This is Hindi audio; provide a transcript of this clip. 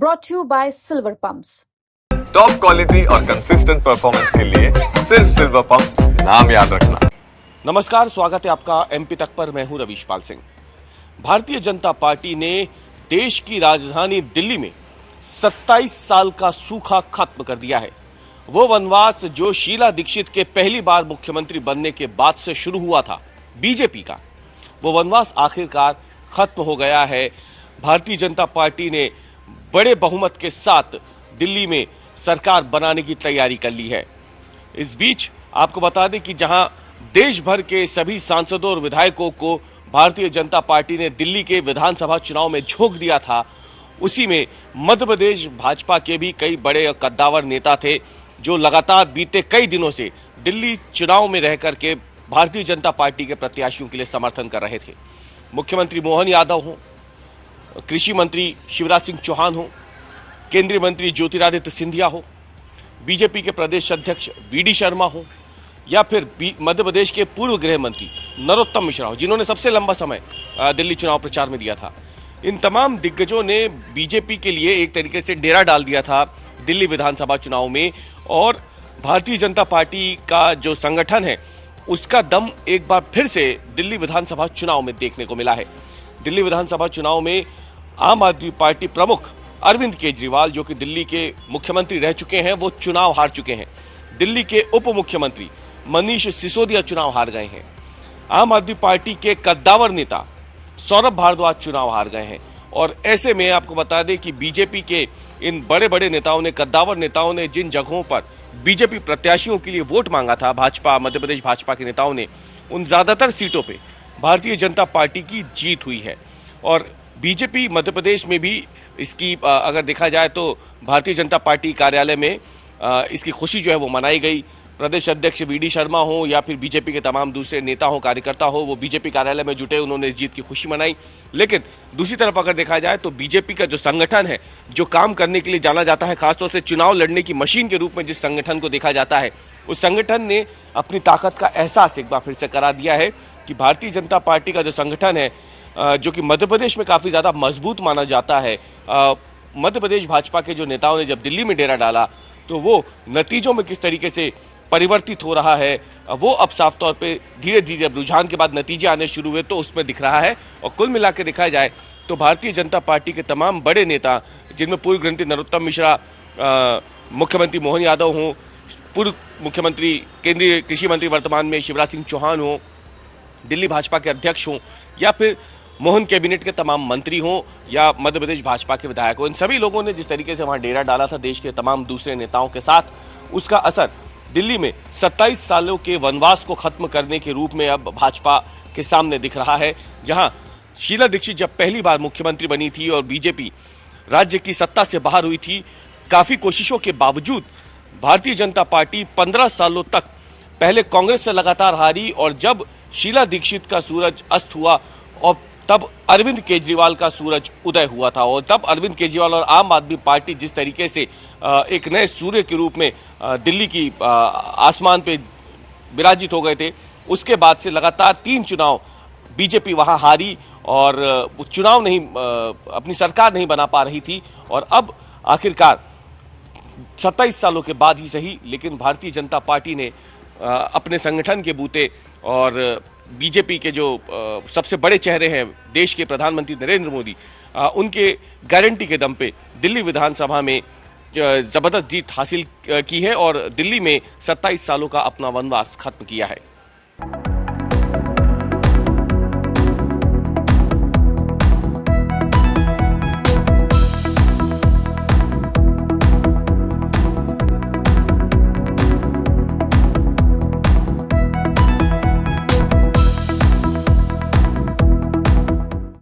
brought to you by Silver Pumps. Top quality और कंसिस्टेंट परफॉर्मेंस के लिए सिर्फ सिल्वर पंप्स नाम याद रखना। नमस्कार, स्वागत है आपका एमपी तक पर। मैं हूं रवीश पाल सिंह। भारतीय जनता पार्टी ने देश की राजधानी दिल्ली में 27 साल का सूखा खत्म कर दिया है। वो वनवास जो शीला दीक्षित के पहली बार मुख्यमंत्री बनने के बाद से शुरू हुआ था बीजेपी का, वो वनवास आखिरकार खत्म हो गया है। भारतीय जनता पार्टी ने बड़े बहुमत के साथ दिल्ली में सरकार बनाने की तैयारी कर ली है। इस बीच आपको बता दें कि जहां देश भर के सभी सांसदों और विधायकों को भारतीय जनता पार्टी ने दिल्ली के विधानसभा चुनाव में झोंक दिया था, उसी में मध्य प्रदेश भाजपा के भी कई बड़े और कद्दावर नेता थे जो लगातार बीते कई दिनों से दिल्ली चुनाव में रह करके भारतीय जनता पार्टी के प्रत्याशियों के लिए समर्थन कर रहे थे। मुख्यमंत्री मोहन यादव हों, कृषि मंत्री शिवराज सिंह चौहान हों, केंद्रीय मंत्री ज्योतिरादित्य सिंधिया हो, बीजेपी के प्रदेश अध्यक्ष वीडी शर्मा हो, या फिर मध्य प्रदेश के पूर्व गृह मंत्री नरोत्तम मिश्रा हो, जिन्होंने सबसे लंबा समय दिल्ली चुनाव प्रचार में दिया था। इन तमाम दिग्गजों ने बीजेपी के लिए एक तरीके से डेरा डाल दिया था दिल्ली विधानसभा चुनाव में, और भारतीय जनता पार्टी का जो संगठन है उसका दम एक बार फिर से दिल्ली विधानसभा चुनाव में देखने को मिला है। दिल्ली विधानसभा चुनाव में आम आदमी पार्टी प्रमुख अरविंद केजरीवाल, जो कि दिल्ली के मुख्यमंत्री रह चुके हैं, वो चुनाव हार चुके हैं। दिल्ली के उप मुख्यमंत्री मनीष सिसोदिया चुनाव हार गए हैं। आम आदमी पार्टी के कद्दावर नेता सौरभ भारद्वाज चुनाव हार गए हैं। और ऐसे में आपको बता दें कि बीजेपी के इन बड़े बड़े नेताओं ने, कद्दावर नेताओं ने जिन जगहों पर बीजेपी प्रत्याशियों के लिए वोट मांगा था, भाजपा मध्य प्रदेश भाजपा के नेताओं ने, उन ज्यादातर सीटों पे भारतीय जनता पार्टी की जीत हुई है। और बीजेपी मध्य प्रदेश में भी इसकी अगर देखा जाए तो भारतीय जनता पार्टी कार्यालय में इसकी खुशी जो है वो मनाई गई। प्रदेश अध्यक्ष वीडी शर्मा हो या फिर बीजेपी के तमाम दूसरे नेता हो, कार्यकर्ता हो, वो बीजेपी कार्यालय में जुटे, उन्होंने इस जीत की खुशी मनाई। लेकिन दूसरी तरफ अगर देखा जाए तो बीजेपी का जो संगठन है, जो काम करने के लिए जाना जाता है, खासतौर से चुनाव लड़ने की मशीन के रूप में जिस संगठन को देखा जाता है, उस संगठन ने अपनी ताकत का एहसास एक बार फिर से करा दिया है कि भारतीय जनता पार्टी का जो संगठन है, जो कि मध्य प्रदेश में काफ़ी ज़्यादा मजबूत माना जाता है, मध्य प्रदेश भाजपा के जो नेताओं ने जब दिल्ली में डेरा डाला तो वो नतीजों में किस तरीके से परिवर्तित हो रहा है, वो अब साफ तौर पे धीरे धीरे जब रुझान के बाद नतीजे आने शुरू हुए तो उसमें दिख रहा है। और कुल मिला के देखा जाए तो भारतीय जनता पार्टी के तमाम बड़े नेता, जिनमें पूर्व गृह मंत्री नरोत्तम मिश्रा, मुख्यमंत्री मोहन यादव हों, पूर्व मुख्यमंत्री केंद्रीय कृषि मंत्री वर्तमान में शिवराज सिंह चौहान हों, दिल्ली भाजपा के अध्यक्ष हों, या फिर मोहन कैबिनेट के तमाम मंत्री हों, या मध्य प्रदेश भाजपा के विधायक हों, इन सभी लोगों ने जिस तरीके से वहां डेरा डाला था देश के तमाम दूसरे नेताओं के साथ, उसका असर दिल्ली में 27 सालों के वनवास को खत्म करने के रूप में अब भाजपा के सामने दिख रहा है। जहां शीला दीक्षित जब पहली बार मुख्यमंत्री बनी थी और बीजेपी राज्य की सत्ता से बाहर हुई थी, काफी कोशिशों के बावजूद भारतीय जनता पार्टी 15 सालों तक पहले कांग्रेस से लगातार हारी, और जब शीला दीक्षित का सूरज अस्त हुआ और तब अरविंद केजरीवाल का सूरज उदय हुआ था, और तब अरविंद केजरीवाल और आम आदमी पार्टी जिस तरीके से एक नए सूर्य के रूप में दिल्ली की आसमान पे विराजित हो गए थे, उसके बाद से लगातार 3 चुनाव बीजेपी वहां हारी और चुनाव नहीं, अपनी सरकार नहीं बना पा रही थी। और अब आखिरकार 27 सालों के बाद ही सही, लेकिन भारतीय जनता पार्टी ने अपने संगठन के बूते और बीजेपी के जो सबसे बड़े चेहरे हैं देश के प्रधानमंत्री नरेंद्र मोदी, उनके गारंटी के दम पे दिल्ली विधानसभा में जबरदस्त जीत हासिल की है और दिल्ली में 27 सालों का अपना वनवास खत्म किया है।